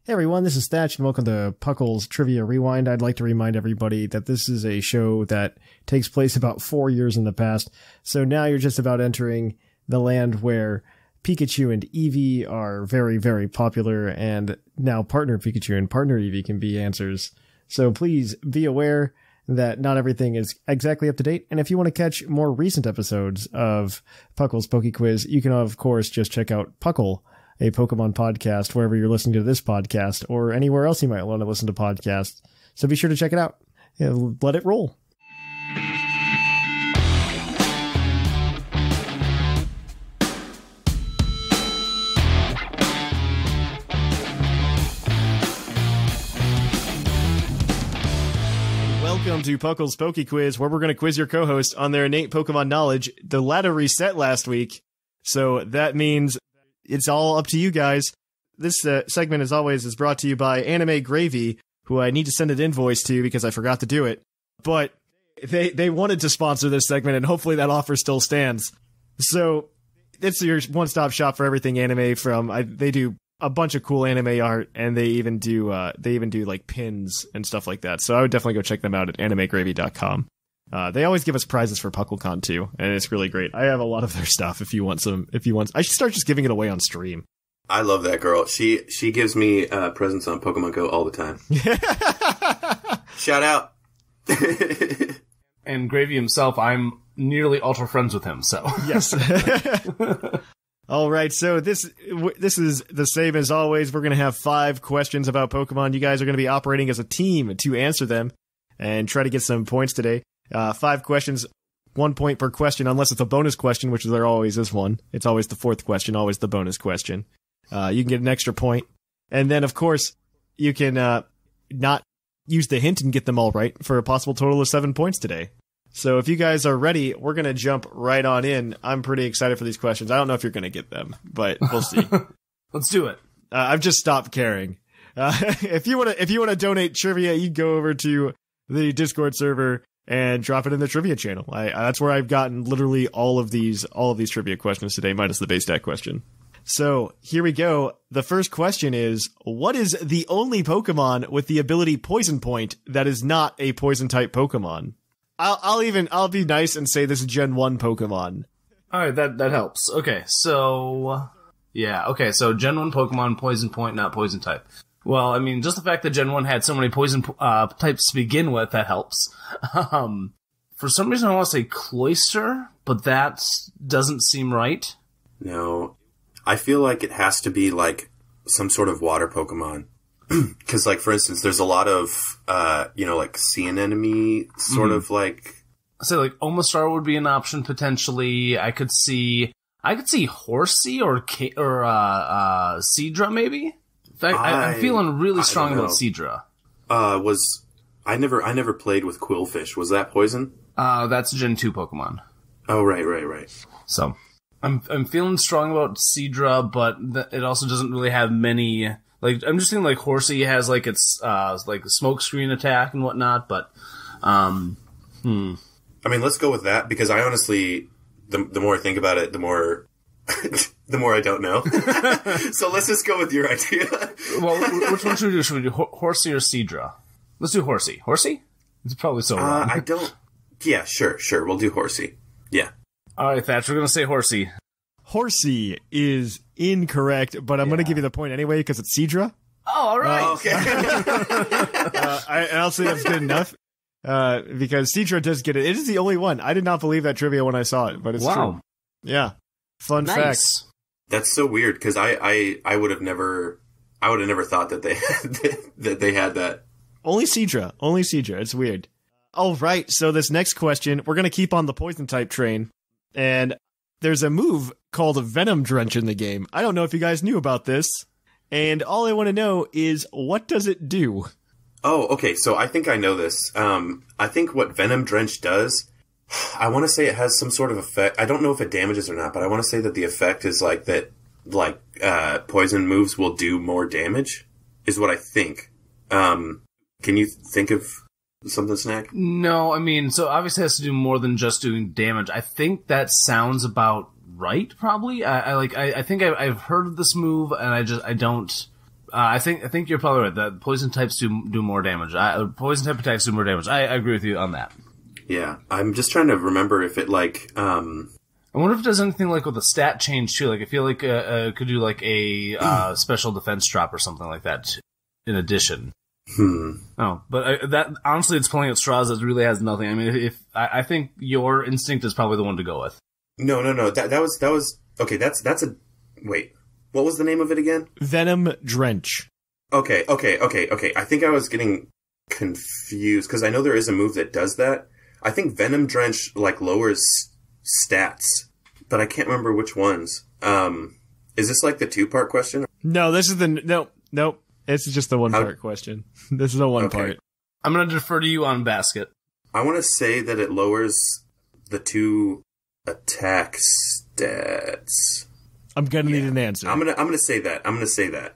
Hey everyone, this is Thatch and welcome to PUCL's Trivia Rewind. I'd like to remind everybody that this is a show that takes place about 4 years in the past. So now you're just about entering the land where Pikachu and Eevee are very, very popular, and now Partner Pikachu and Partner Eevee can be answers. So please be aware that not everything is exactly up to date. And if you want to catch more recent episodes of PUCL's PokeQuiz, you can of course just check out PuCL, a Pokemon podcast, wherever you're listening to this podcast or anywhere else you might want to listen to podcasts. So be sure to check it out. Yeah, let it roll. Welcome to PuCL's PokeQuiz, where we're going to quiz your co-host on their innate Pokemon knowledge. The ladder reset last week, so that means it's all up to you guys. This segment, as always, is brought to you by Anime Gravy, who I need to send an invoice to because I forgot to do it. But they wanted to sponsor this segment, and hopefully that offer still stands. So it's your one-stop shop for everything anime. They do a bunch of cool anime art, and they even do like pins and stuff like that. So I would definitely go check them out at animegravy.com. They always give us prizes for PuCLCon too, and it's really great. I have a lot of their stuff if you want some. I should start just giving it away on stream. I love that girl. She gives me presents on Pokemon Go all the time. Shout out. And Gravy himself, I'm nearly ultra friends with him, so. Yes. All right, so this is the same as always. We're going to have 5 questions about Pokemon. You guys are going to be operating as a team to answer them and try to get some points today. 5 questions, 1 point per question, unless it's a bonus question, which there always is one. It's always the 4th question, always the bonus question. You can get an extra point. And then, of course, you can not use the hint and get them all right for a possible total of 7 points today. So if you guys are ready, we're going to jump right on in. I'm pretty excited for these questions. I don't know if you're going to get them, but we'll see. Let's do it. I've just stopped caring. If you want to donate trivia, you go over to the Discord server and drop it in the trivia channel. That's where I've gotten literally all of these trivia questions today, minus the base stat question. So here we go. The first question is, what is the only Pokemon with the ability Poison Point that is not a poison type Pokemon? I'll be nice and say this is Gen 1 Pokemon. Alright, that helps. Okay, so Gen 1 Pokemon, Poison Point, not poison type. Well, I mean, just the fact that Gen 1 had so many poison types to begin with, that helps. For some reason I want to say Cloyster, but that doesn't seem right. No. I feel like it has to be, like, some sort of water Pokemon. Because, like, for instance, there's a lot of, like, sea anemone sort of, like... So, like, Omastar would be an option, potentially. I could see Horsey or Seadra, maybe? In fact, I'm feeling really strong about Seadra. I never played with Quillfish. Was that poison? That's a Gen 2 Pokemon. Oh, right. So, I'm feeling strong about Seadra, but it also doesn't really have many... Like, I'm just thinking, like, Horsey has, like, its, like, smoke screen attack and whatnot, but, I mean, let's go with that, because I honestly, the more I think about it, the more I don't know. So let's just go with your idea. Well, which one should we do? Should we do Horsey or Seadra? Let's do Horsey. Horsey? It's probably so wrong. Yeah, sure. We'll do Horsey. Yeah. Alright, Thatch, we're gonna say Horsey. Horsey is incorrect, but I'm going to give you the point anyway because it's Seadra. Oh, all right. Okay. I'll say that's good enough because Seadra does get it. It is the only one. I did not believe that trivia when I saw it, but it's true. Yeah. Fun fact. That's so weird because I would have never thought that they had that. Only Seadra. It's weird. All right. So this next question, we're going to keep on the poison type train, and there's a move called a Venom Drench in the game. I don't know if you guys knew about this, and all I want to know is, what does it do? Oh, okay, so I think I know this. I think what Venom Drench does, I want to say it has some sort of effect. I don't know if it damages or not, but I want to say that the effect is like that, like, poison moves will do more damage, is what I think. Can you think of something, Snag? No, I mean, so obviously it has to do more than just doing damage. I think that sounds about right, probably. I think I've heard of this move, and I don't I think you're probably right. That poison types do more damage. Poison type attacks do more damage. I agree with you on that. Yeah, I'm just trying to remember if it like. I wonder if it does anything like with a stat change too. Like I feel like it could do like a special defense drop or something like that in addition. Oh, but that honestly, it's pulling at straws that really has nothing. I mean, I think your instinct is probably the one to go with. No. That was okay. That's a wait. What was the name of it again? Venom Drench. Okay. I think I was getting confused because I know there is a move that does that. I think Venom Drench like lowers stats, but I can't remember which ones. Is this like the 2-part question? No, this is nope. It's just the 1-part question. This is a 1-part. I'm going to defer to you on basket. I want to say that it lowers the 2 attack stats. I'm gonna need an answer. I'm gonna say that.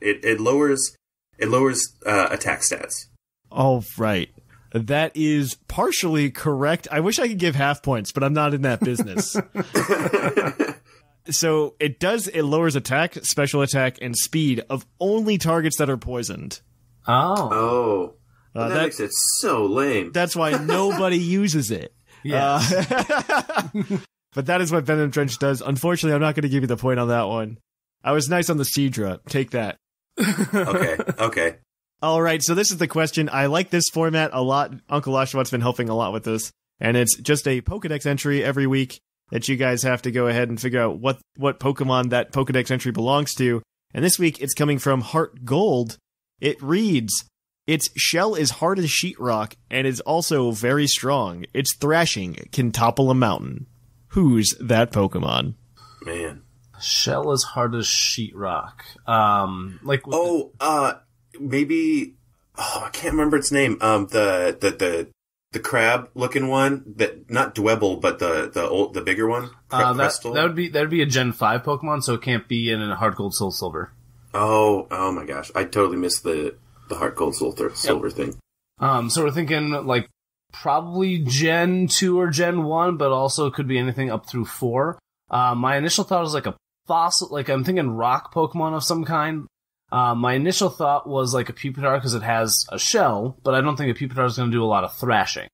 It lowers attack stats. All right. That is partially correct. I wish I could give half points, but I'm not in that business. So it lowers attack, special attack, and speed of only targets that are poisoned. Oh. That makes it so lame. That's why nobody uses it. Yeah. But that is what Venom Drench does. Unfortunately, I'm not going to give you the point on that one. I was nice on the Seadra. Take that. Okay. All right, so this is the question. I like this format a lot. Uncle Oshawott been helping a lot with this. And it's just a Pokedex entry every week that you guys have to go ahead and figure out what Pokemon that Pokedex entry belongs to. And this week, it's coming from Heart Gold. It reads, its shell is hard as sheetrock and is also very strong. Its thrashing can topple a mountain. Who's that Pokemon? Man. Shell is hard as sheetrock. Maybe. Oh, I can't remember its name. The crab looking one that not Dwebble, but the bigger one. That would be a Gen 5 Pokemon, so it can't be in a Heart Gold Soul Silver. Oh my gosh, I totally missed the Heart Gold Soul Silver thing. So we're thinking like probably Gen 2 or Gen 1, but also could be anything up through 4. My initial thought was like a fossil, like I'm thinking rock Pokemon of some kind. My initial thought was like a Pupitar because it has a shell, but I don't think a Pupitar is going to do a lot of thrashing.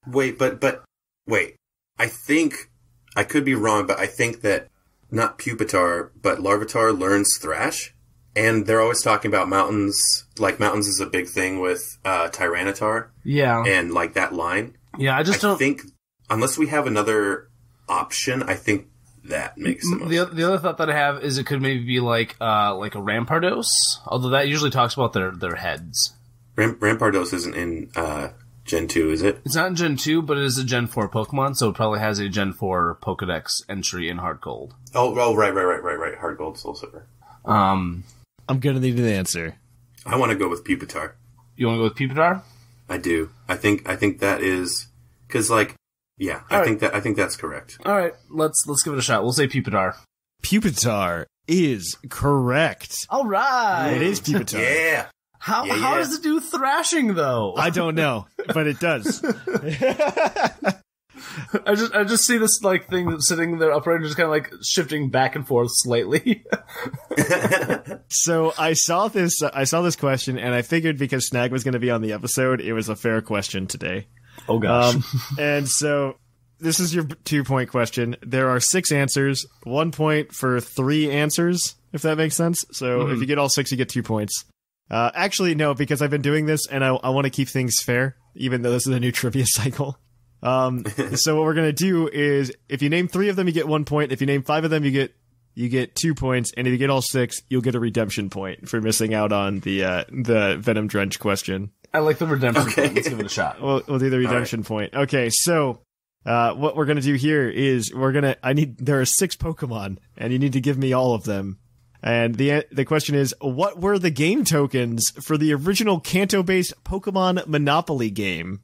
Wait. I think, I could be wrong, but I think that not Pupitar, but Larvitar learns Thrash. And they're always talking about mountains. Like, mountains is a big thing with Tyranitar. Yeah. And, like, that line. Yeah, I think, unless we have another option, I think that makes the most sense. The other thought that I have is it could maybe be like a Rampardos. Although that usually talks about their heads. Rampardos isn't in Gen 2, is it? It's not in Gen 2, but it is a Gen 4 Pokemon, so it probably has a Gen 4 Pokedex entry in Heart Gold. Oh, right. Heart Gold, Soul Silver. I'm gonna need an answer. I want to go with Pupitar. You want to go with Pupitar? I do. I think that is because, like, yeah. I think that's correct. All right, let's give it a shot. We'll say Pupitar. Pupitar is correct. All right, it is Pupitar. Yeah. How does it do thrashing though? I don't know, but it does. I just see this like thing sitting there upright and just kind of like shifting back and forth slightly. So I saw this question and I figured because Snag was going to be on the episode, it was a fair question today. Oh gosh. And so this is your 2-point question. There are 6 answers, 1 point for 3 answers, if that makes sense. So if you get all 6, you get 2 points. Actually, no, because I've been doing this and I want to keep things fair, even though this is a new trivia cycle. So what we're going to do is if you name 3 of them, you get 1 point. If you name 5 of them, you get 2 points. And if you get all 6, you'll get a redemption point for missing out on the Venom Drench question. I like the redemption point. Let's give it a shot. We'll do the redemption point. Okay. So, what we're going to do here is there are 6 Pokemon and you need to give me all of them. And the question is, what were the game tokens for the original Kanto-based Pokemon Monopoly game?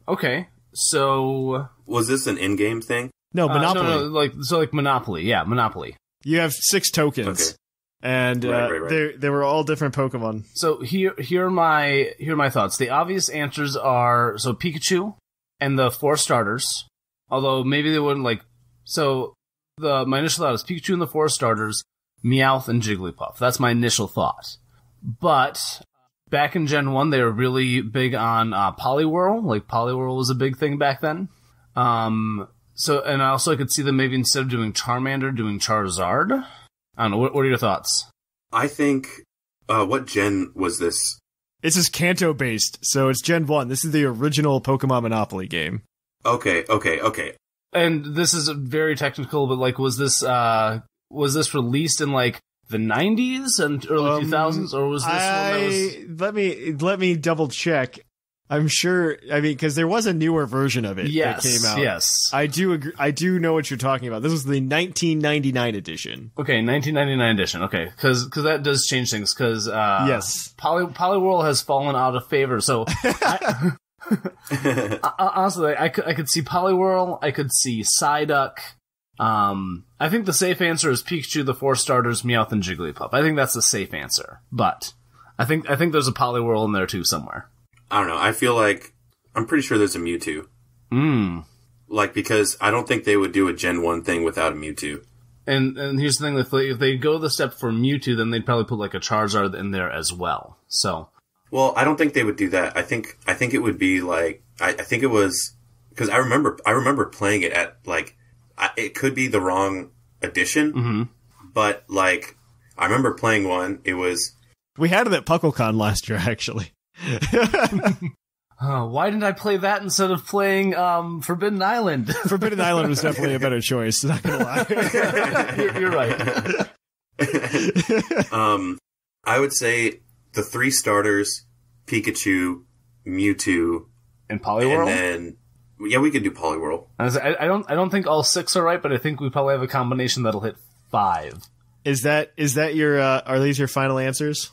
Okay, so was this an in-game thing? No, Monopoly. No, like Monopoly. Yeah, Monopoly. You have 6 tokens, okay. And right. They were all different Pokemon. So here are my thoughts. The obvious answers are Pikachu and the 4 starters. Although maybe they wouldn't like. So my initial thought is Pikachu and the 4 starters, Meowth and Jigglypuff. That's my initial thought. But back in Gen 1, they were really big on Poliwhirl. Like, Poliwhirl was a big thing back then. So, and also I could see them maybe instead of doing Charmander, doing Charizard. I don't know. What are your thoughts? I think, what gen was this? This is Kanto-based, so it's Gen 1. This is the original Pokemon Monopoly game. Okay. And this is very technical, but, like, was this released in, like, the 90s and early 2000s, or was this one that was... Let me double check. I'm sure, I mean, because there was a newer version of it that came out. Yes. I do agree, I do know what you're talking about. This was the 1999 edition. Okay, 1999 edition. Okay, because that does change things. Because yes, Poliwhirl has fallen out of favor. So honestly, I could see Poliwhirl. I could see Psyduck. I think the safe answer is Pikachu, the 4 starters, Meowth, and Jigglypuff. I think that's the safe answer. But I think there's a Poliwhirl in there too somewhere. I don't know. I feel like I'm pretty sure there's a Mewtwo. Like, because I don't think they would do a Gen 1 thing without a Mewtwo. And here's the thing: if they go the step for Mewtwo, then they'd probably put like a Charizard in there as well. So, well, I don't think they would do that. I think it would be like I think it was because I remember playing it at like it could be the wrong edition, but like I remember playing one. It was we had it at PuckleCon last year, actually. Why didn't I play that instead of playing Forbidden Island? Forbidden Island was definitely a better choice, not gonna lie. You're right. I would say the 3 starters, Pikachu, Mewtwo, and Poliwhirl? And then yeah, we could do Poliwhirl. I don't think all 6 are right, but I think we probably have a combination that'll hit 5. Is that your are these your final answers?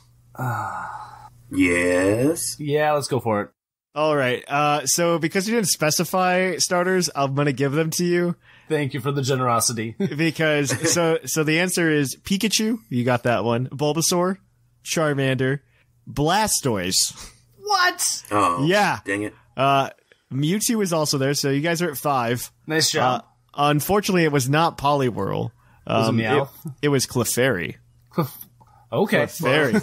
Yes. Yeah, let's go for it. All right. So because you didn't specify starters, I'm going to give them to you. Thank you for the generosity. Because so the answer is Pikachu. You got that one. Bulbasaur, Charmander, Blastoise. What? Oh, yeah. Dang it. Mewtwo is also there. So you guys are at 5. Nice job. Unfortunately, it was not Poliwhirl. Was it Meowth? It was Clefairy. Okay. Very.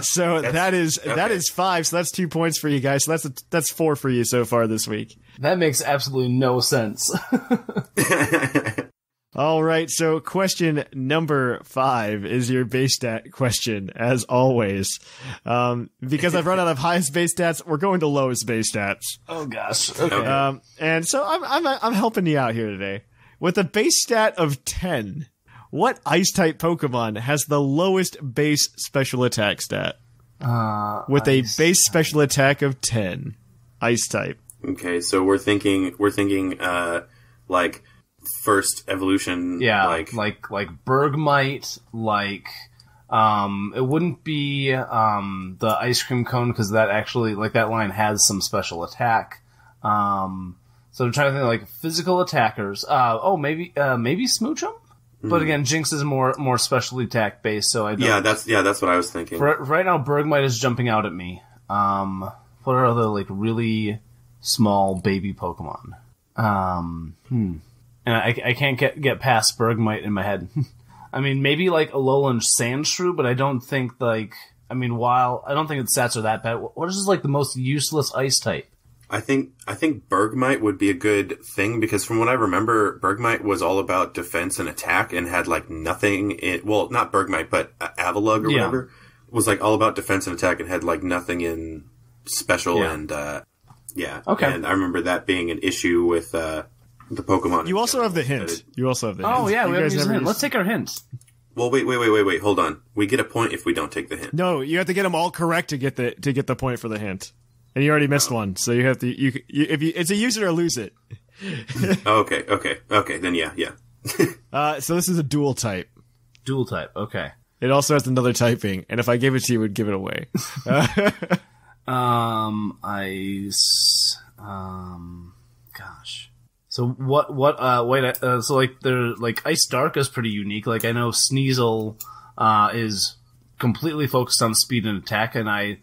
So that is 5. So that's 2 points for you guys. So that's 4 for you so far this week. That makes absolutely no sense. All right. So question number 5 is your base stat question, as always. Because I've run out of highest base stats, we're going to lowest base stats. Oh gosh. Okay. And so I'm helping you out here today with a base stat of 10. What Ice-type Pokemon has the lowest base special attack stat? With a base special attack of 10. Ice-type. Okay, so we're thinking, like, first evolution. Yeah, like Bergmite, like, it wouldn't be, the Ice Cream Cone, because that actually, like, that line has some special attack. So I'm trying to think, like, physical attackers. Maybe Smoochum? But again, Jinx is more specialty attack based, so I don't... that's what I was thinking. Right now, Bergmite is jumping out at me. What are other, like, really small baby Pokemon? And I can't get past Bergmite in my head. I mean, maybe, like, Alolan Sandshrew, but I don't think, like... I mean, while I don't think its stats are that bad, what is just, like, the most useless ice type? I think Bergmite would be a good thing because from what I remember, Bergmite was all about defense and attack and had like nothing in, well, not Bergmite, but Avalugg or whatever was like all about defense and attack and had like nothing in special and, Okay. And I remember that being an issue with, the Pokemon. You also have the hint. Oh yeah, we haven't used the hint. Let's take our hint. Well, wait, hold on. We get a point if we don't take the hint. No, you have to get them all correct to get the point for the hint. And you already missed one, so you have to. It's a use it or lose it. Okay. Then yeah. So this is a dual type. Dual type. Okay. It also has another typing, and if I gave it to you, it would give it away. Ice. Gosh. So what? Wait. So like, they're like Ice Dark is pretty unique. Like I know Sneasel, is completely focused on speed and attack, and I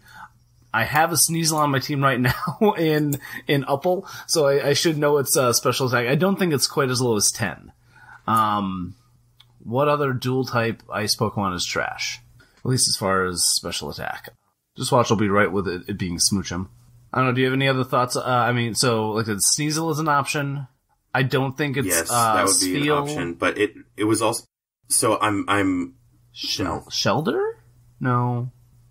have a Sneasel on my team right now in Uppel, so I should know its special attack. I don't think it's quite as low as 10. What other dual type ice Pokemon is trash? At least as far as special attack. Just watch, I'll be right with it being Smoochum. I don't know, do you have any other thoughts? So, like, Sneasel is an option. I don't think it's, yes, that would be an option, but it was also, so I'm Shelder? No.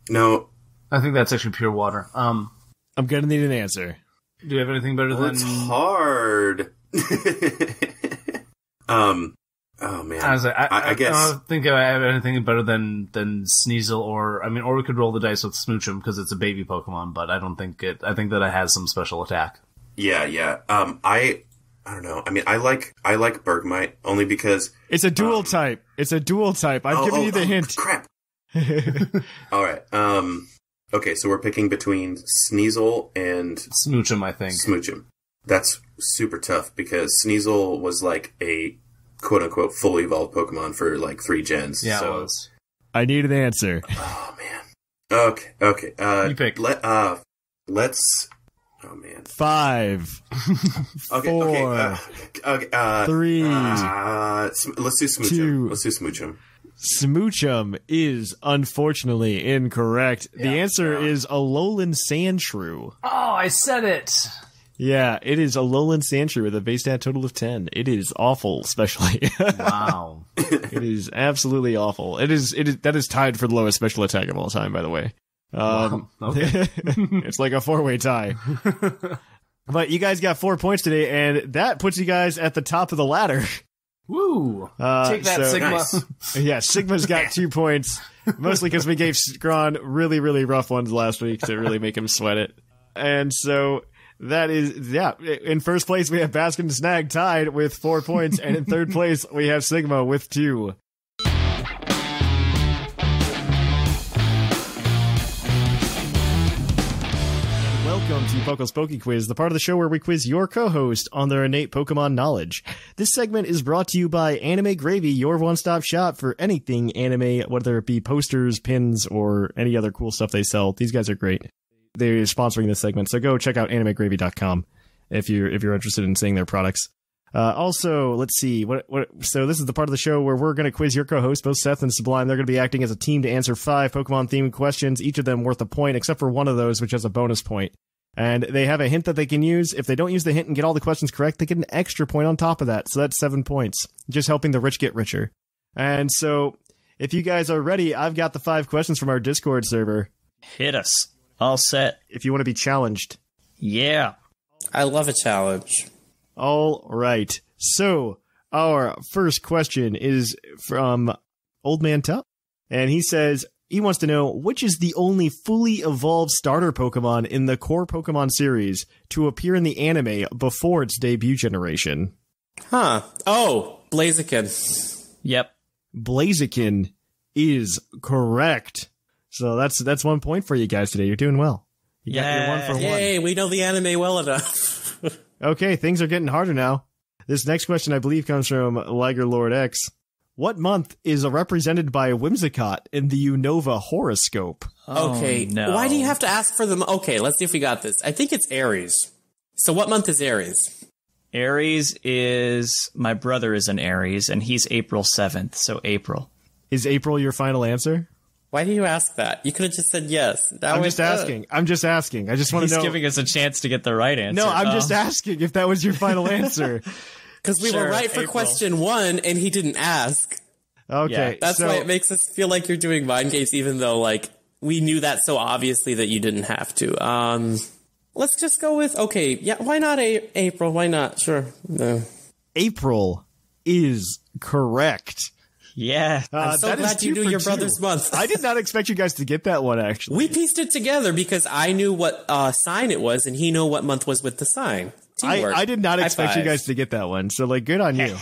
No. I think that's actually pure water. I'm gonna need an answer. Do you have anything better than... It's hard. Oh man. I guess. I don't think I have anything better than Sneasel or we could roll the dice with Smoochum because it's a baby Pokemon, but I don't think I think that it has some special attack. Yeah. I don't know. I mean, I like Bergmite only because it's a dual type. It's a dual type. I've given you the hint. Crap. All right. Okay, so we're picking between Sneasel and Smoochum, I think. Smoochum. That's super tough because Sneasel was like a quote-unquote fully evolved Pokemon for like 3 gens. Yeah, so. It was. I need an answer. Oh, man. Okay. You pick. Let's... Oh, man. 5. Okay, 4. Okay. 3. Let's do Smoochum. 2. Let's do Smoochum. Smoochum is unfortunately incorrect. Yeah, the answer is Alolan Sandshrew. Oh, I said it! Yeah, it is Alolan Sandshrew with a base stat total of 10. It is awful, especially. Wow. It is absolutely awful. That is tied for the lowest special attack of all time, by the way. Wow. Okay. It's like a 4-way tie. But you guys got 4 points today, and that puts you guys at the top of the ladder. Woo! Take that, Sigma. Nice. Yeah, Sigma's got 2 points, mostly because we gave Scrawn really, really rough ones last week to really make him sweat it. And so that is, in first place we have Baskin and Snag tied with 4 points, and in third place we have Sigma with 2. Welcome to PokeQuiz PokeQuiz, the part of the show where we quiz your co-host on their innate Pokemon knowledge. This segment is brought to you by Anime Gravy, your one-stop shop for anything anime, whether it be posters, pins, or any other cool stuff they sell. These guys are great. They're sponsoring this segment, so go check out animegravy.com if you're interested in seeing their products. Also, let's see. So this is the part of the show where we're going to quiz your co-hosts, both Seth and Sublime. They're going to be acting as a team to answer 5 Pokemon-themed questions, each of them worth a point, except for one of those, which has a bonus point. And they have a hint that they can use. If they don't use the hint and get all the questions correct, they get an extra point on top of that. So that's 7 points. Just helping the rich get richer. And so, if you guys are ready, I've got the 5 questions from our Discord server. Hit us. All set. If you want to be challenged. Yeah. I love a challenge. All right. So, our first question is from Old Man Tup. And he says, he wants to know, which is the only fully evolved starter Pokemon in the core Pokemon series to appear in the anime before its debut generation? Huh. Oh, Blaziken. Yep. Blaziken is correct. So that's 1 point for you guys today. You're doing well. You got your 1 for 1. Yay, we know the anime well enough. Okay, things are getting harder now. This next question, I believe, comes from Liger Lord X. What month is represented by Whimsicott in the Unova horoscope? Okay, no. Why do you have to ask for them? Okay, let's see if we got this. I think it's Aries. So what month is Aries? Aries is... My brother is an Aries, and he's April 7th, so April. Is April your final answer? Why do you ask that? You could have just said yes. I'm just asking. I just want to know. He's giving us a chance to get the right answer. No, I'm just asking if that was your final answer. Because we were right for April. question 1, and he didn't ask. Okay. Yeah, That's why it makes us feel like you're doing mind games, even though, like, we knew that so obviously that you didn't have to. Let's just go with, okay, yeah, why not April? Why not? Sure. No. April is correct. Yeah. I'm so glad you knew your brother's month. I did not expect you guys to get that one, actually. We pieced it together because I knew what sign it was, and he knew what month was with the sign. Teamwork. I did not High expect you five. guys to get that one, so, like, good on you.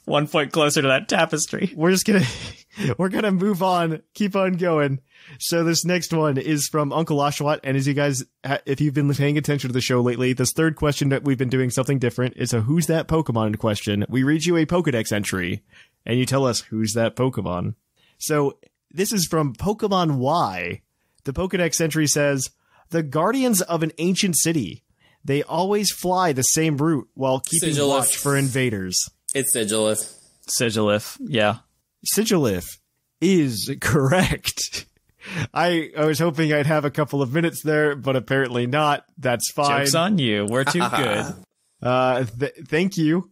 1 point closer to that tapestry. We're gonna move on, keep on going. So this next one is from Uncle Oshawott, and as you guys, if you've been paying attention to the show lately, this third question that we've been doing something different. It's a Who's That Pokemon question. We read you a Pokedex entry, and you tell us who's that Pokemon. So this is from Pokemon Y. The Pokedex entry says, the guardians of an ancient city. They always fly the same route while keeping Sigilif. watch for invaders. It's Sigilif. Sigilif. Yeah. Sigilif is correct. I was hoping I'd have a couple of minutes there, but apparently not. That's fine. Joke's on you. We're too good. Thank you.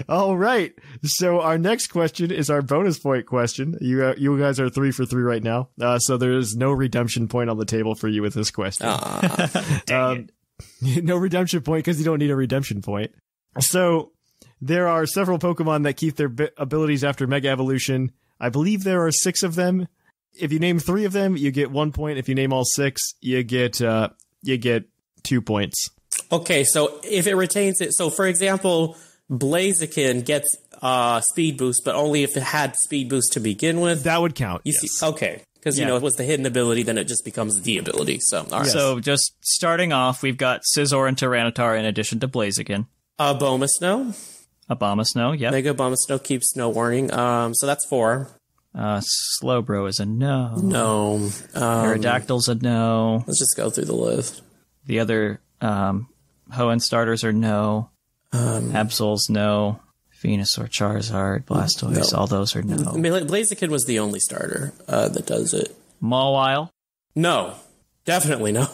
All right. So our next question is our bonus point question. You guys are 3 for 3 right now. So there is no redemption point on the table for you with this question. Dang it. No redemption point because you don't need a redemption point. So there are several Pokemon that keep their abilities after Mega Evolution. I believe there are 6 of them. If you name 3 of them, you get 1 point. If you name all 6, you get 2 points. Okay, so if it retains it, so for example, Blaziken gets speed boost, but only if it had speed boost to begin with. That would count. You see, okay, because you know it was the hidden ability, then it just becomes the ability. So, all right. So just starting off, we've got Scizor and Tyranitar in addition to Blaziken. Abomasnow. Abomasnow, yep. Mega Abomasnow keeps no warning. So that's 4. Slowbro is a no. No. Aerodactyl's a no. Let's just go through the list. The other Hoenn starters are no. Absol's no. Venusaur, Charizard, Blastoise, all those are no. I mean, Blaziken was the only starter that does it. Mawile? No. Definitely no.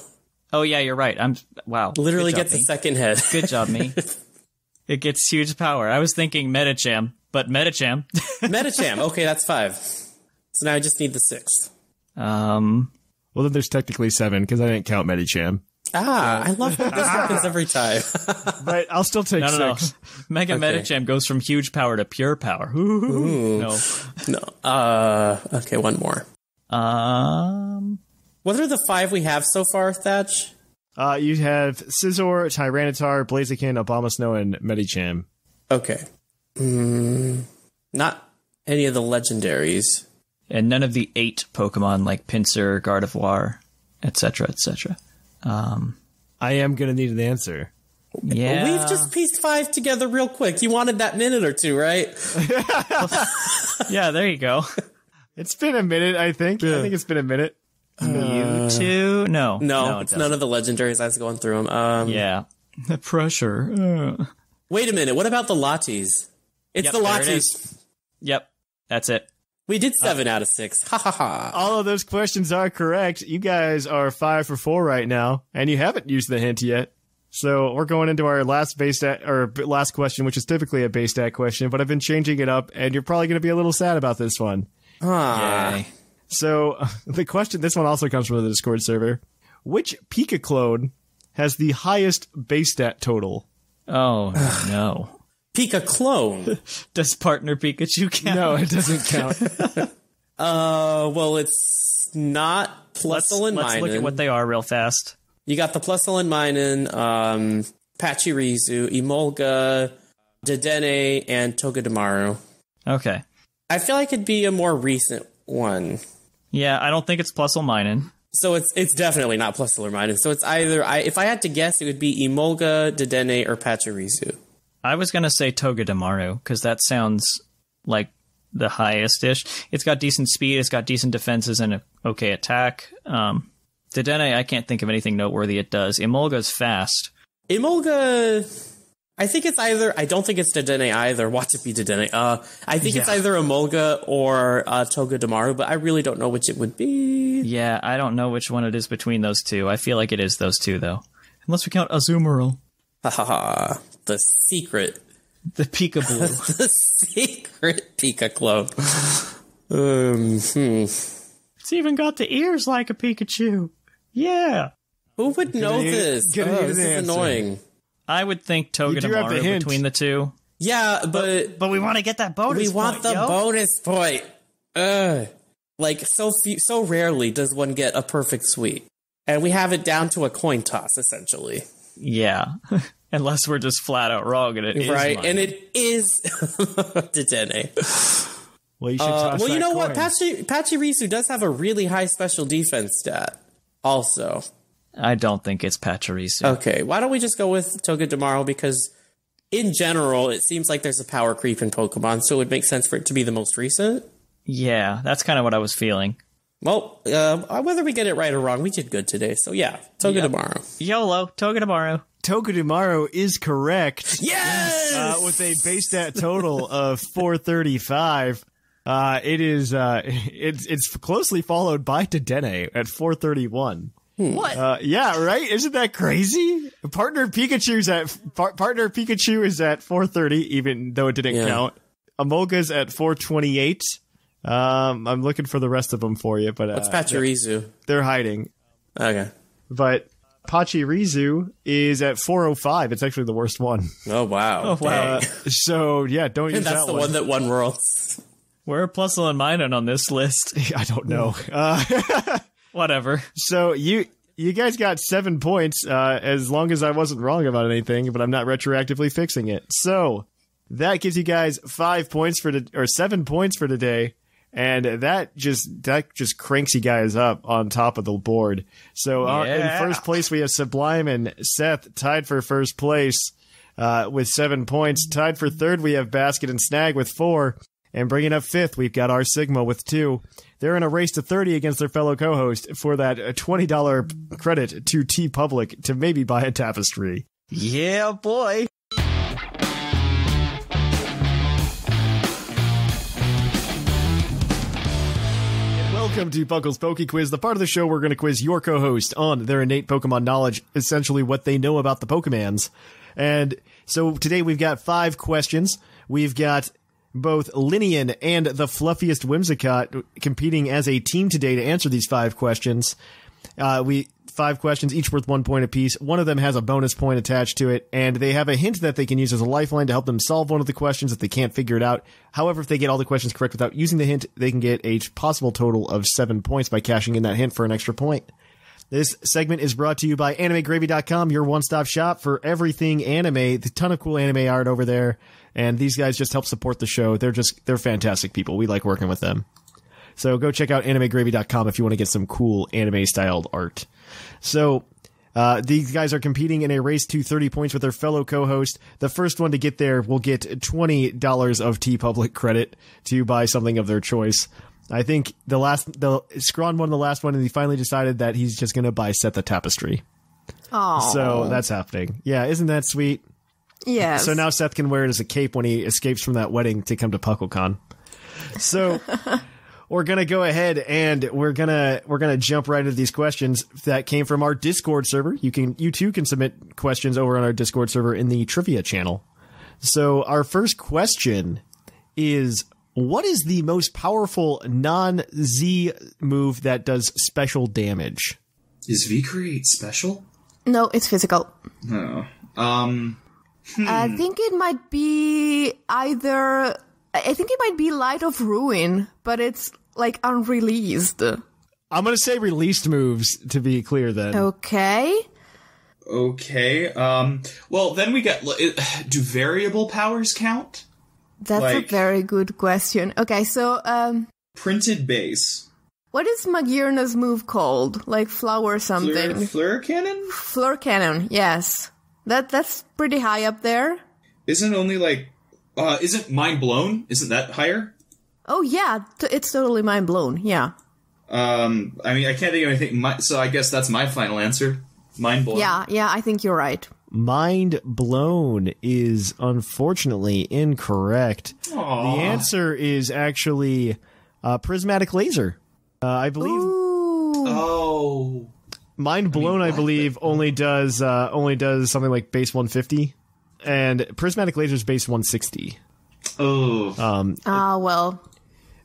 Oh, yeah, you're right. Wow. Literally Good job, gets a me. second head. Good job, me. It gets huge power. I was thinking Medicham, but Medicham. Medicham. Okay, that's 5. So now I just need the 6th. Well, then there's technically 7 because I didn't count Medicham. I love that this happens every time. But I'll still take 6. No. Mega Medicham goes from huge power to pure power. Ooh. No. Okay, one more. What are the 5 we have so far, Thatch? You have Scizor, Tyranitar, Blaziken, Abomasnow, and Medicham. Okay. Not any of the legendaries. And none of the 8 Pokemon like Pinsir, Gardevoir, etc., etc. I am going to need an answer. Yeah. We've just pieced 5 together real quick. You wanted that minute or 2, right? Yeah, there you go. It's been a minute, I think. I think it's been a minute. Mewtwo? No, it's none of the legendaries. I was going through them. Yeah. The pressure. Wait a minute. What about the Lattes? It's the Lattes. Yep. That's it. We did 7 out of 6. Ha ha ha. All of those questions are correct. You guys are 5 for 4 right now, and you haven't used the hint yet. So we're going into our last last question, which is typically a base stat question, but I've been changing it up, and you're probably going to be a little sad about this one. Yay. So the question, this one also comes from the Discord server. Which Pika clone has the highest base stat total? Oh, no. Pika clone. Does partner Pikachu count? No, it doesn't count. Well, it's not Plusle and Minun. Let's look at what they are real fast. You got the Plusle and Minun, Pachirisu, Emolga, Dedenne, and Togedemaru. Okay. I feel like it'd be a more recent one. Yeah, I don't think it's Plusle Minun. So it's definitely not Plusle or Minun. So it's either, if I had to guess, it would be Emolga, Dedenne, or Pachirisu. I was going to say Togedemaru, because that sounds like the highest-ish. It's got decent speed, it's got decent defenses, and an okay attack. Dedenne, I can't think of anything noteworthy it does. Emolga's fast. Emolga, I think it's either, I don't think it's Dedenne either. Watch it be Dedenne. I think it's either Emolga or Togedemaru, but I really don't know which it would be. Yeah, I don't know which one it is between those two. I feel like it is those two, though. Unless we count Azumarill. Ha ha ha. The secret. The Peekaboo. The secret Pika clone. It's even got the ears like a Pikachu. Yeah. Who would know this? This is annoying. I would think Togedemaru between the two. Yeah, but we want to get that bonus point. We want the bonus point. Like, so rarely does one get a perfect sweep. And we have it down to a coin toss, essentially. Yeah. Unless we're just flat out wrong and it is right, mine. and it is Dedenne. Well, you should toss well, you know what? coin. Pachirisu does have a really high special defense stat. Also, I don't think it's Pachirisu. Okay, why don't we just go with Togedemaru? Because in general, it seems like there's a power creep in Pokemon, so it would make sense for it to be the most recent. Yeah, that's kind of what I was feeling. Well, whether we get it right or wrong, we did good today. So yeah, Togedemaru. YOLO, Togedemaru. Togedemaru is correct. Yes! With a base stat total of 435. It's closely followed by Dedenne at 431. What? Yeah, right? Isn't that crazy? Partner Pikachu is at 430, even though it didn't count. Amolga's at 428. I'm looking for the rest of them for you, but What's Pachirisu? they're hiding. Okay. But Pachirisu is at 405. It's actually the worst one. Oh, wow. Oh, wow. So, yeah, don't use That's that the one that won Worlds. Where are Plusle and Minun on this list? I don't know. Whatever. So you guys got 7 points, as long as I wasn't wrong about anything, but I'm not retroactively fixing it. So that gives you guys 7 points for today, and that just cranks you guys up on top of the board. So in first place we have Sublime and Seth tied for first place with 7 points. Tied for third we have Basket and Snag with 4. And bringing up fifth, we've got R.Sigma with 2. They're in a race to 30 against their fellow co-host for that $20 credit to TeePublic to maybe buy a tapestry. Yeah, boy. Welcome to Puckle's PokeQuiz, the part of the show we're going to quiz your co-host on their innate Pokemon knowledge, essentially what they know about the Pokemans. And so today we've got 5 questions. We've got both Lynian and the fluffiest Whimsicott competing as a team today to answer these 5 questions. 5 questions, each worth 1 point apiece. One of them has a bonus point attached to it, and they have a hint that they can use as a lifeline to help them solve one of the questions if they can't figure it out. However, if they get all the questions correct without using the hint, they can get a possible total of 7 points by cashing in that hint for an extra point. This segment is brought to you by AnimeGravy.com, your one-stop shop for everything anime. A ton of cool anime art over there, and these guys just help support the show. They're fantastic people. We like working with them. So go check out AnimeGravy.com if you want to get some cool anime-styled art. So these guys are competing in a race to 30 points with their fellow co-host. The first one to get there will get $20 of TeePublic credit to buy something of their choice. I think Scrawn won the last one, and he finally decided that he's just going to buy Seth the tapestry. Oh, so that's happening. Yeah, isn't that sweet? Yes. So now Seth can wear it as a cape when he escapes from that wedding to come to PuckleCon. So we're gonna go ahead and we're gonna jump right into these questions that came from our Discord server. You too can submit questions over on our Discord server in the trivia channel. So our first question is, what is the most powerful non-Z move that does special damage? Is V-Create special? No, it's physical. No. I think it might be I think it might be Light of Ruin, but it's like unreleased. I'm going to say released moves to be clear then. Okay. Well, then we get, do variable powers count? That's a very good question. Okay, so, printed base. what is Magirna's move called? Like flower something? Fleur cannon? Fleur cannon, yes. That's pretty high up there. Isn't isn't Mind Blown? Isn't that higher? Oh yeah, it's totally mind blown, yeah. I mean, I can't think of anything, so I guess that's my final answer. Mind Blown. Yeah, I think you're right. Mind Blown is unfortunately incorrect. Aww. The answer is actually Prismatic Laser. I believe. Ooh. Oh. Mind Blown, I believe, only does something like base 150, and Prismatic Laser is base 160. Oh. Well.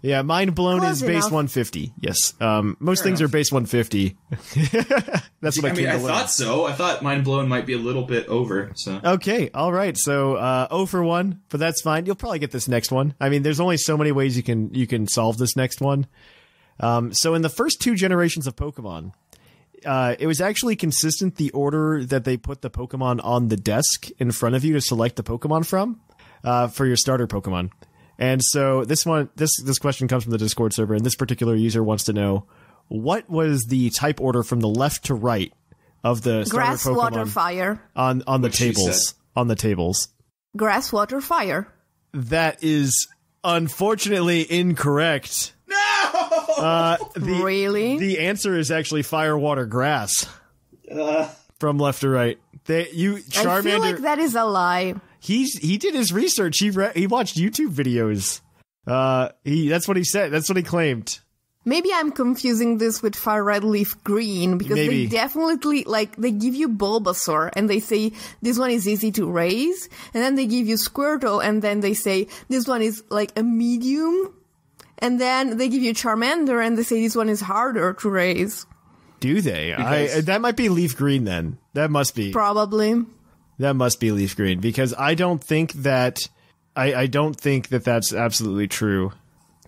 Yeah, Mind Blown Close is base enough. 150. Yes. Most things enough. are base 150. That's what I came to learn. Thought so. I thought Mind Blown might be a little bit over, so. Okay, all right. So 0 for 1, but that's fine. You'll probably get this next one. I mean, there's only so many ways you can solve this next one. So in the first 2 generations of Pokemon, it was actually consistent the order that they put the Pokemon on the desk in front of you to select the Pokemon from for your starter Pokemon. And so this question comes from the Discord server, and this particular user wants to know, what was the type order from the left to right of the starter Grass, Pokemon water, fire. on the What she tables? said. On the tables. Grass, water, fire. That is unfortunately incorrect. No! Really? The answer is actually fire, water, grass. from left to right. Charmander. I feel like that is a lie. He did his research. He watched YouTube videos. That's what he said. That's what he claimed. Maybe I'm confusing this with Fire Red Leaf Green, because Maybe. they definitely, like, they give you Bulbasaur, and they say, this one is easy to raise, and then they give you Squirtle, and then they say, this one is, like, a medium, and then they give you Charmander, and they say, this one is harder to raise. Do they? That might be Leaf Green then. That must be. Probably. That must be Leaf Green, because I don't think that... I don't think that that's absolutely true.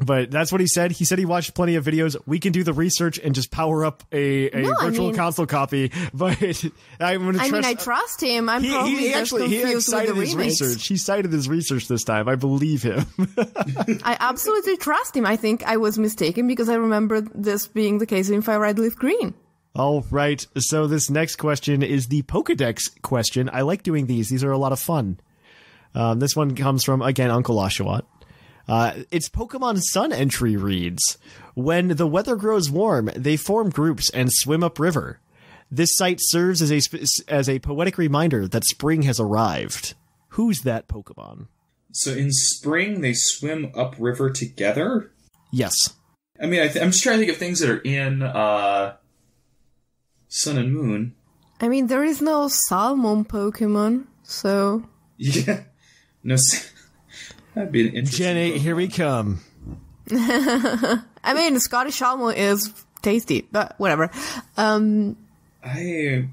But that's what he said. He said he watched plenty of videos. We can do the research and just power up a virtual console copy. But I'm going to trust... I trust him. I'm probably just confused with the his research. He cited his research this time. I believe him. I absolutely trust him. I think I was mistaken because I remember this being the case in Fire Red Leaf Green. All right. So this next question is the Pokedex question. I like doing these. These are a lot of fun. This one comes from, again, Uncle Oshawott. Its Pokemon Sun entry reads, when the weather grows warm, they form groups and swim upriver. This site serves as a poetic reminder that spring has arrived. Who's that Pokemon? So in spring, they swim upriver together? Yes. I mean, I'm just trying to think of things that are in Sun and Moon. I mean, there is no salmon Pokemon, so... Yeah. No, that'd be an interesting Gen 8, Pokemon. here we come. I mean, Scottish salmon is tasty, but whatever. And it's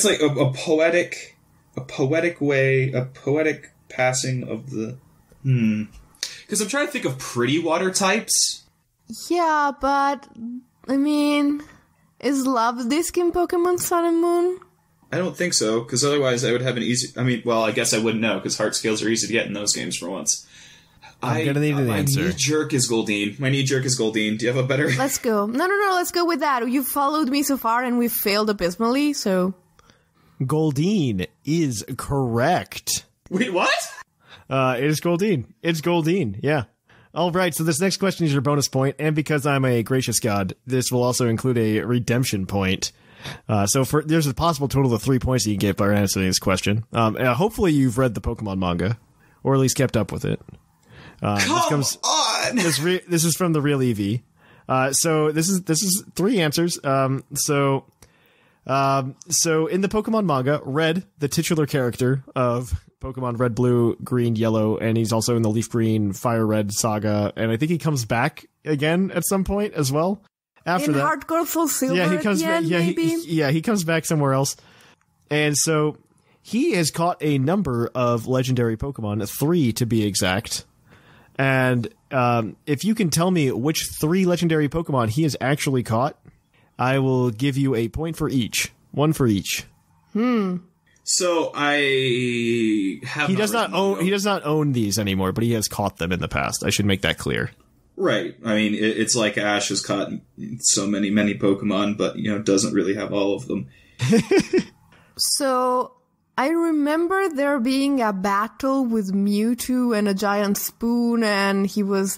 like a poetic passing of the... Because I'm trying to think of pretty water types. Yeah, but, I mean, is Love Disc in Pokemon Sun and Moon? I don't think so, because otherwise I would have an easy... I mean, well, I guess I wouldn't know, because heart scales are easy to get in those games for once. I'm gonna need an answer. My knee-jerk is Goldeen. Do you have a better... Let's go. No, let's go with that. You've followed me so far, and we've failed abysmally, so... Goldeen is correct. Wait, what? It is Goldeen. It's Goldeen, yeah. All right, so this next question is your bonus point, and because I'm a gracious god, this will also include a redemption point. So there's a possible total of 3 points you can get by answering this question. Hopefully you've read the Pokemon manga, or at least kept up with it. Come on! This is from the Real Eevee. So this is 3 answers. So in the Pokemon manga, Red, the titular character of Pokemon Red, Blue, Green, Yellow, and he's also in the Leaf Green, Fire Red saga, and I think he comes back again at some point as well. After in that, Heart Gold Soul Silver, yeah, he comes back. Yeah, he comes back somewhere else, and so he has caught a number of legendary Pokemon, 3 to be exact. And if you can tell me which 3 legendary Pokemon he has actually caught, I will give you a point for each. 1 for each. So I have. He does not own these anymore, but he has caught them in the past. I should make that clear. Right. I mean, it's like Ash has caught so many Pokemon, but, doesn't really have all of them. So, I remember there being a battle with Mewtwo and a giant spoon, and he was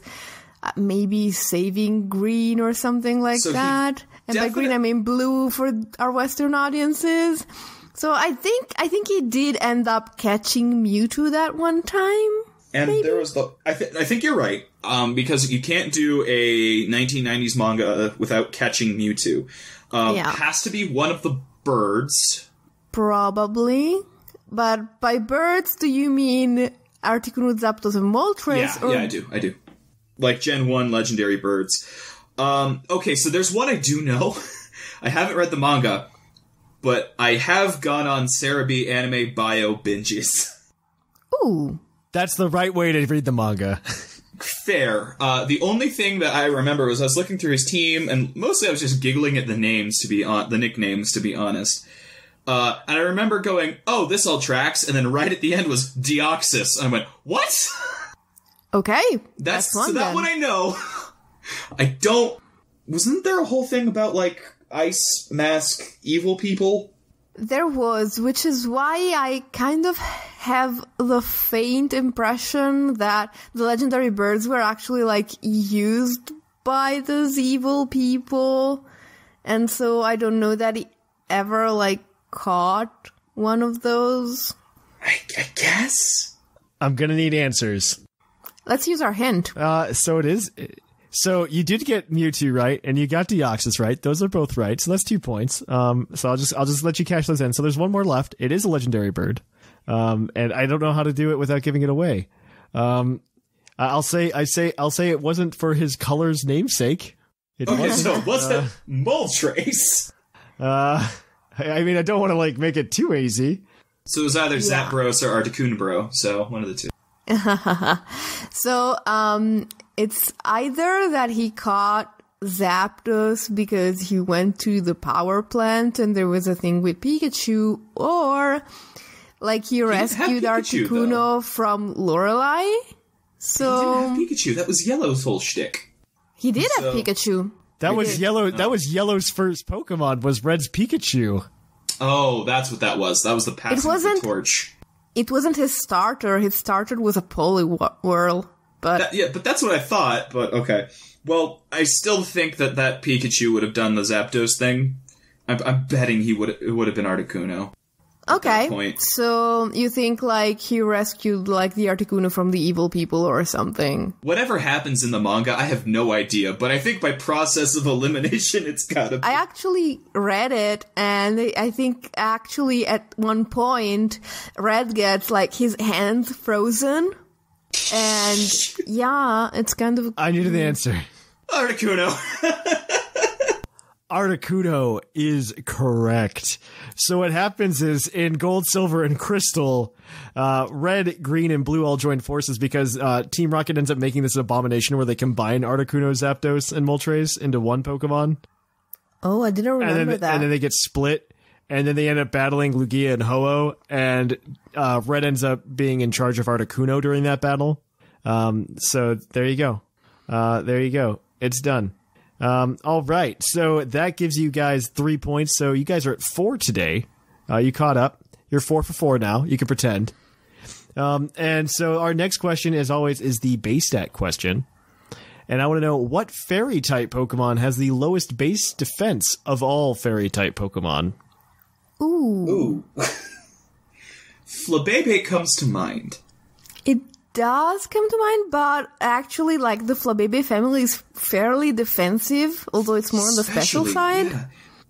maybe saving Green or something like that. And by Green, I mean Blue for our Western audiences. So, I think he did end up catching Mewtwo that one time. And maybe? There was I think you're right, because you can't do a 1990s manga without catching Mewtwo. Has to be one of the birds. Probably. But by birds, do you mean Articuno, Zapdos, and Moltres? Yeah, I do. Like Gen 1 legendary birds. Okay, so there's one I do know. I haven't read the manga, but I have gone on Cerebi anime bio binges. Ooh. That's the right way to read the manga. Fair. The only thing that I remember was I was looking through his team, and mostly I was just giggling at the names, the nicknames, to be honest. And I remember going, oh, this all tracks, and then right at the end was Deoxys, and I went, what? Okay. That's one, so that then. one I know. Wasn't there a whole thing about, like, ice mask evil people? There was, which is why I kind of have the faint impression that the legendary birds were actually, like, used by those evil people. And so I don't know that ever, like, caught one of those? I guess. I'm gonna need answers. Let's use our hint. So it is. So you did get Mewtwo right, and you got Deoxys right. Those are both right, so that's 2 points. So I'll just let you cash those in. So there's one more left. It is a legendary bird, and I don't know how to do it without giving it away. I'll say it wasn't for his color's namesake. It Okay, wasn't. so what's the Moltres? I mean, I don't want to like make it too easy. So it was either Zapdos or Articuno, so one of the two. So, it's either that he caught Zapdos because he went to the power plant and there was a thing with Pikachu, or like he rescued Pikachu, Articuno from Lorelei. So He didn't have Pikachu. That was Yellow's whole shtick. he did have Pikachu. That was Yellow. That was Yellow's first Pokemon. Was Red's Pikachu? Oh, that's what that was. That was the passing of the torch. It wasn't his starter. His starter was a Poliwhirl. But But that's what I thought. But okay. Well, I still think that Pikachu would have done the Zapdos thing. I'm betting it would have been Articuno. okay, point. so you think like he rescued like the Articuno from the evil people or something? Whatever happens in the manga, I have no idea. But I think by process of elimination, it's gotta be. I actually read it, and I think actually at one point, Red gets like his hands frozen, and yeah, it's kind of. I needed the answer. Articuno. Articuno is correct. So what happens is in Gold, Silver, and Crystal, Red, Green, and Blue all join forces because Team Rocket ends up making this abomination where they combine Articuno, Zapdos, and Moltres into one Pokemon. Oh, I didn't remember that. And then they get split, and then they end up battling Lugia and Ho-Oh, and Red ends up being in charge of Articuno during that battle. So there you go. There you go. It's done. All right, so that gives you guys 3 points. So you guys are at 4 today. You caught up. You're 4 for 4 now. You can pretend. And so our next question, as always, is the base stat question. And I want to know what fairy type Pokemon has the lowest base defense of all fairy type Pokemon. Ooh. Flabébé comes to mind. It does come to mind, but actually, like, the Flabébé family is fairly defensive, although it's more on the special side.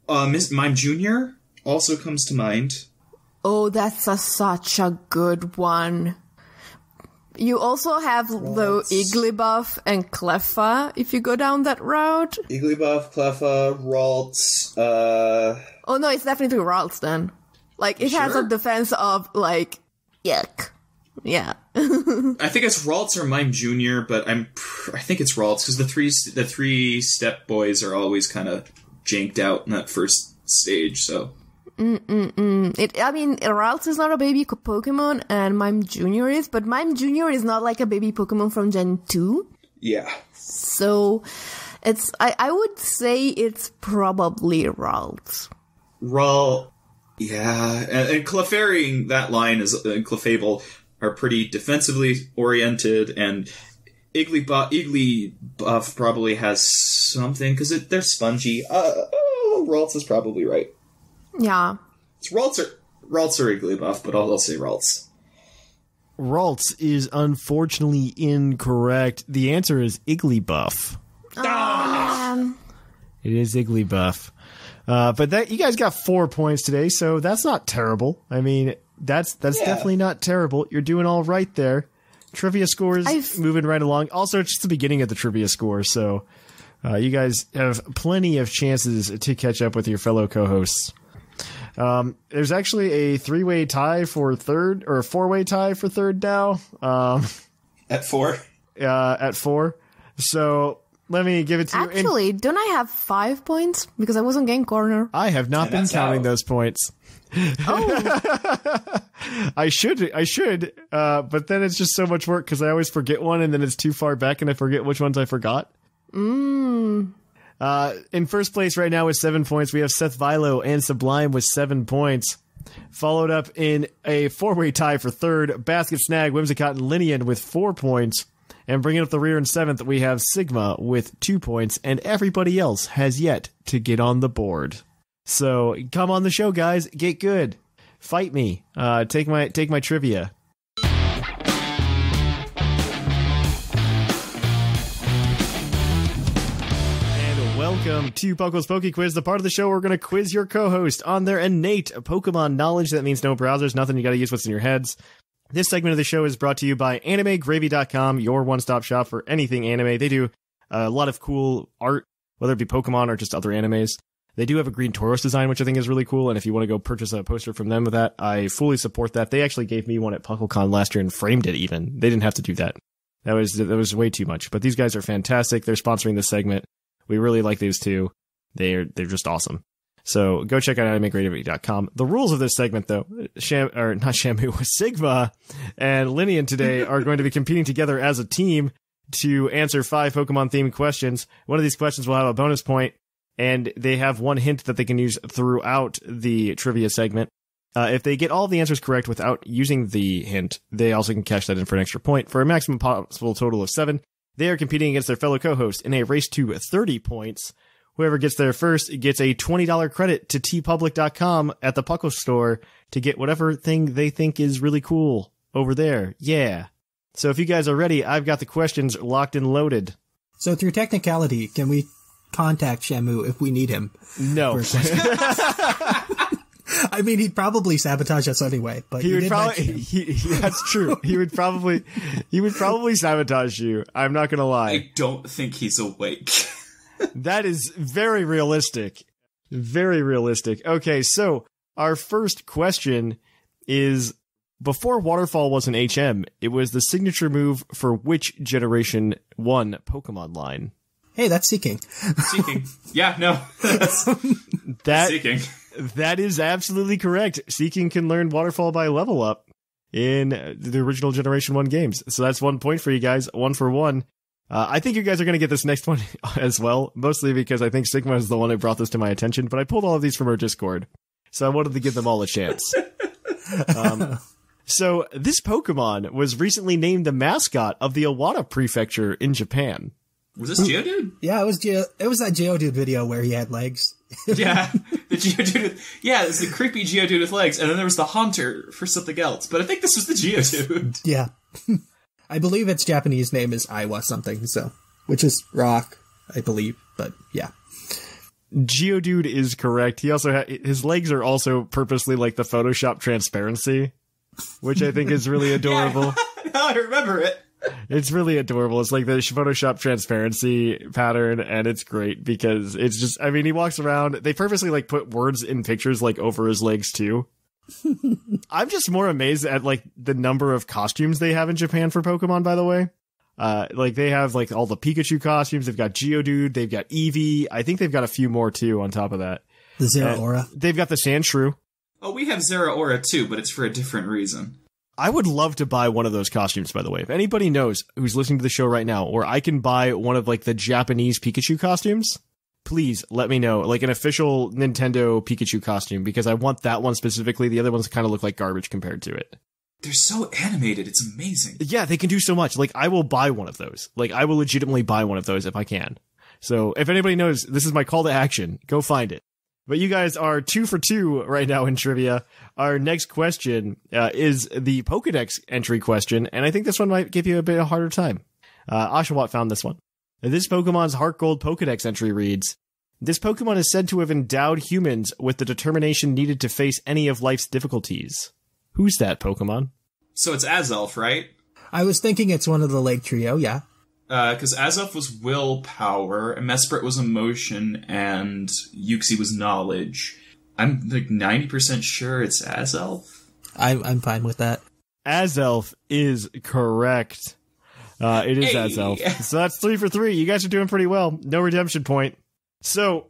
Yeah. Mime Jr. also comes to mind. Oh, that's such a good one. You also have the Igglybuff and Cleffa, if you go down that route. Igglybuff, Cleffa, Ralts, Oh no, it's definitely Ralts then. Like, it has a defense of, like, yuck. Yeah. I think it's Ralts or Mime Jr., but I think it's Ralts because the three step boys are always kind of janked out in that first stage. So. I mean, Ralts is not a baby Pokemon, and Mime Jr. is, but Mime Jr. is not like a baby Pokemon from Gen 2. Yeah. So, it's I would say it's probably Ralts. Yeah, and Clefairy, that line is Clefable are pretty defensively oriented, and Igglybuff probably has something because they're spongy. Ralts is probably right. Yeah, it's Ralts or Igglybuff, but I'll say Ralts. Ralts is unfortunately incorrect. The answer is Igglybuff. It is Igglybuff. But that you guys got 4 points today, so that's not terrible. I mean, that's definitely not terrible. You're doing all right there. Trivia scores moving right along. Also, it's just the beginning of the trivia score, so you guys have plenty of chances to catch up with your fellow co-hosts. There's actually a 3-way tie for third, or a 4-way tie for third now. At 4? At 4. So let me give it to you. Actually, don't I have 5 points? Because I wasn't getting corner. I have not been counting those points. Oh. I should, but then it's just so much work because I always forget one and then it's too far back and I forget which ones I forgot. In first place right now with 7 points, we have Seth Vilo and Sublime with 7 points. Followed up in a 4-way tie for third, Basket, Snag, Whimsicott, and Lynian with 4 points. And bringing up the rear in 7th, we have Sigma with 2 points, and everybody else has yet to get on the board. So come on the show, guys. Get good. Fight me. Take my trivia. Welcome to PokeQuiz PokeQuiz, the part of the show where we're going to quiz your co-host on their innate Pokemon knowledge. That means no browsers, nothing. You got to use what's in your heads. This segment of the show is brought to you by AnimeGravy.com, your one-stop shop for anything anime. They do a lot of cool art, whether it be Pokemon or just other animes. They do have a green Tauros design, which I think is really cool, and if you want to go purchase a poster from them with that, I fully support that. They actually gave me one at PuckleCon last year and framed it even. They didn't have to do that. That was way too much. But these guys are fantastic. They're sponsoring this segment. We really like these two. They're just awesome. So go check out AnimeGravy.com. The rules of this segment, though, Sigma and Lynian today are going to be competing together as a team to answer 5 Pokemon-themed questions. One of these questions will have a bonus point, and they have one hint that they can use throughout the trivia segment. If they get all of the answers correct without using the hint, they also can cash that in for an extra point for a maximum possible total of 7. They are competing against their fellow co-host in a race to 30 points. Whoever gets there first gets a $20 credit to tpublic.com at the Puckle store to get whatever thing they think is really cool over there. Yeah. So if you guys are ready, I've got the questions locked and loaded. So through technicality, can we contact Shamu if we need him? No. I mean, he'd probably sabotage us anyway, but he would probably, that's true. He would probably sabotage you. I'm not going to lie. I don't think he's awake. That is very realistic. Very realistic. Okay, so our first question is, before Waterfall was an HM, it was the signature move for which Generation 1 Pokemon line? Hey, that's Seeking. Seeking. Yeah, no. Seeking. That is absolutely correct. Seeking can learn Waterfall by level up in the original Generation 1 games. So that's 1 point for you guys, 1 for 1. I think you guys are going to get this next one as well, mostly because I think Sigma is the one who brought this to my attention, but I pulled all of these from our Discord, so I wanted to give them all a chance. So this Pokemon was recently named the mascot of the Iwata Prefecture in Japan. Was this Geodude? Yeah, it was that Geodude video where he had legs. Yeah, the Geodude. Yeah, it's the creepy Geodude with legs, and then there was the Haunter for something else. But I think this was the Geodude. Yeah, I believe its Japanese name is Iwa something, so which is rock, I believe. But yeah, Geodude is correct. He also his legs are also purposely like the Photoshop transparency, which I think is really adorable. Yeah, now I remember it. It's really adorable. It's like the Photoshop transparency pattern, and it's great because it's just, I mean, he walks around, they purposely like put words in pictures like over his legs too. I'm just more amazed at like the number of costumes they have in Japan for Pokemon, by the way. Like they have like all the Pikachu costumes, they've got Geodude, they've got Eevee, I think they've got a few more too on top of that. The Zeraora. They've got the Sandshrew. Oh, we have Zeraora too, but it's for a different reason. I would love to buy one of those costumes, by the way. If anybody knows who's listening to the show right now, or I can buy one of like the Japanese Pikachu costumes, please let me know. Like an official Nintendo Pikachu costume, because I want that one specifically. The other ones kind of look like garbage compared to it. They're so animated. It's amazing. Yeah, they can do so much. Like I will buy one of those. Like I will legitimately buy one of those if I can. So if anybody knows, this is my call to action. Go find it. But you guys are 2 for 2 right now in trivia. Our next question is the Pokedex entry question, and I think this one might give you a bit of a harder time. Oshawott found this one. This Pokemon's Heart Gold Pokedex entry reads, this Pokemon is said to have endowed humans with the determination needed to face any of life's difficulties. Who's that Pokemon? So it's Azelf, right? I was thinking it's one of the Lake Trio, yeah. Because Azelf was willpower, and Mesprit was emotion, and Uxie was knowledge. I'm like 90% sure it's Azelf. I'm fine with that. Azelf is correct. It is Azelf. So that's 3 for 3. You guys are doing pretty well. No redemption point. So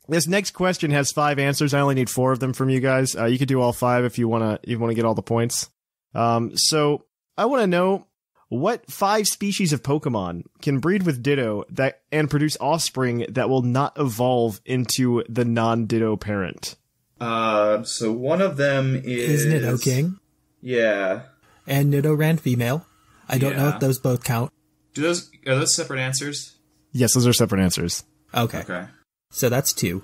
this next question has 5 answers. I only need 4 of them from you guys. You could do all 5 if you wanna get all the points. So I want to know, what 5 species of Pokemon can breed with Ditto and produce offspring that will not evolve into the non-Ditto parent? So one of them is Nidoking. Yeah. And Nidoran female. I don't know if those both count. Are those separate answers? Yes, those are separate answers. Okay. So that's 2.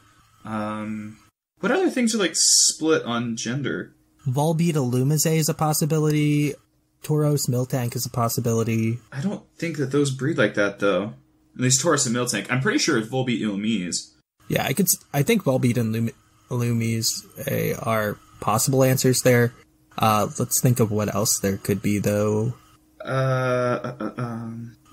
What other things are like split on gender? Volbeat Illumise is a possibility. Tauros Miltank is a possibility. I don't think that those breed like that, though. At least Tauros and Miltank. I'm pretty sure it's Volbeat Illumise. Yeah, I think Volbeat and Illumise are possible answers there. Let's think of what else there could be, though.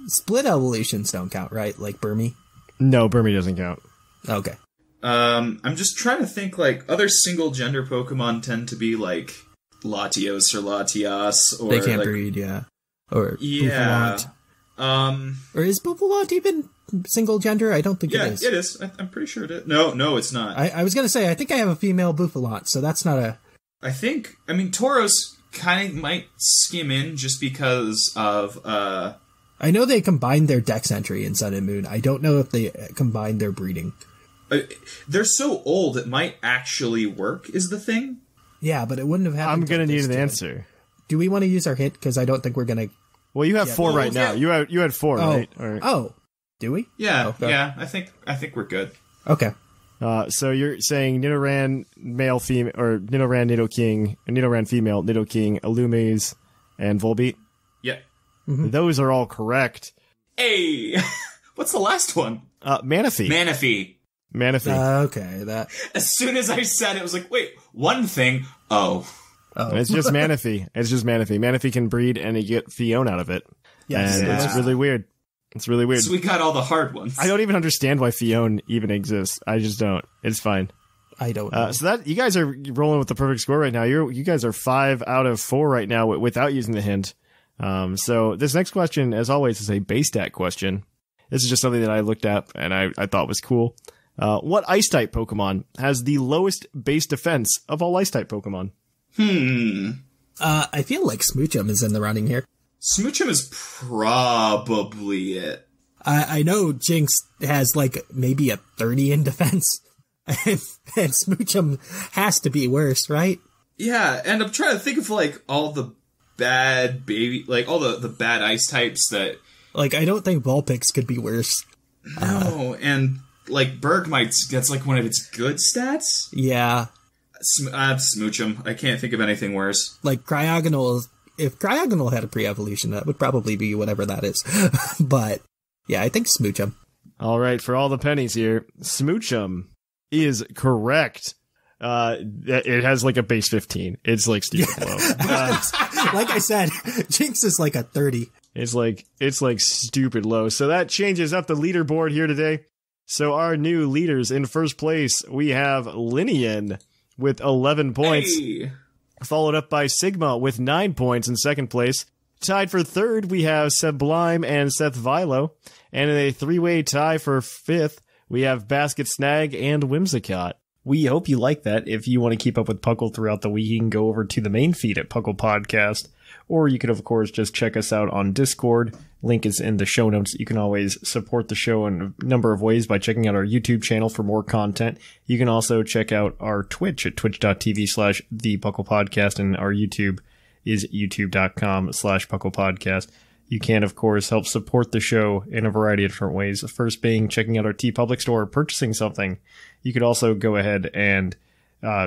Split evolutions don't count, right? Like Burmy? No, Burmy doesn't count. Okay. I'm just trying to think, like, other single-gender Pokemon tend to be, like, Latios or Latias, or... They can't like, breed, yeah. Or yeah. Buffalant. Or is Buffalant even single-gender? I don't think it is. Yeah, it is. I'm pretty sure it is. No, it's not. I was going to say, I think I have a female Buffalant, so that's not a... I mean, Tauros kind of might skim in just because of... I know they combined their Dex entry in Sun and Moon. I don't know if they combined their breeding. They're so old, it might actually work, is the thing. Yeah, but it wouldn't have happened. I'm going to need an answer. Do we want to use our hint? Because I don't think we're going to... Well, you have 4 right now. You had 4, right? Oh, do we? Yeah, okay. Yeah. I think we're good. Okay. So you're saying Nidoran male, female, or Nidoran, Nidoking, Nidoran female, Nidoking, Illumise, and Volbeat? Yeah. Mm-hmm. Those are all correct. Hey! What's the last one? Manaphy. Manaphy. Okay, that... As soon as I said it, I was like, wait, one thing? Oh. It's just Manaphy. Manaphy can breed and you get Fion out of it. Yes. And it's really weird. So we got all the hard ones. I don't even understand why Fion even exists. I just don't. It's fine. I don't know. So that you guys are rolling with the perfect score right now. You guys are 5 out of 4 right now without using the hint. So this next question, as always, is a base stat question. This is just something that I looked up and I thought was cool. What ice-type Pokemon has the lowest base defense of all ice-type Pokemon? I feel like Smoochum is in the running here. Smoochum is probably it. I know Jinx has like maybe a 30 in defense, and Smoochum has to be worse, right? Yeah, and I'm trying to think of like all the bad all the bad ice types that... Like, I don't think Vulpix could be worse. No, and like Bergmite's, that's like one of its good stats? Yeah. Smoochum. I can't think of anything worse. Like Cryogonal, if Cryogonal had a pre-evolution, that would probably be whatever that is. But yeah, I think Smoochum. All right, for all the pennies here, Smoochum is correct. It has like a base 15. It's like stupid low. Like I said, Jinx is like a 30. It's like stupid low. So that changes up the leaderboard here today. So our new leaders in first place, we have Lynian with 11 points, followed up by Sigma with 9 points in second place. Tied for third, we have Sublime and Seth Vilo. And in a 3-way tie for fifth, we have Basket Snag and Whimsicott. We hope you like that. If you want to keep up with Puckle throughout the week, you can go over to the main feed at Puckle Podcast. Or you could, of course, just check us out on Discord. Link is in the show notes. You can always support the show in a number of ways by checking out our YouTube channel for more content. You can also check out our Twitch at twitch.tv/thepucklepodcast, and our YouTube is youtube.com/pucklepodcast. You can, of course, help support the show in a variety of different ways. The first being checking out our TeePublic store, purchasing something. You could also go ahead and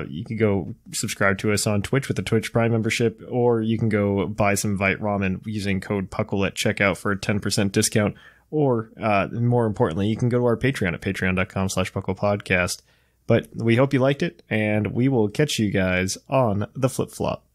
you can go subscribe to us on Twitch with the Twitch Prime membership, or you can go buy some Vite Ramen using code Puckle at checkout for a 10% discount. Or, more importantly, you can go to our Patreon at patreon.com/PucklePodcast. But we hope you liked it, and we will catch you guys on the flip-flop.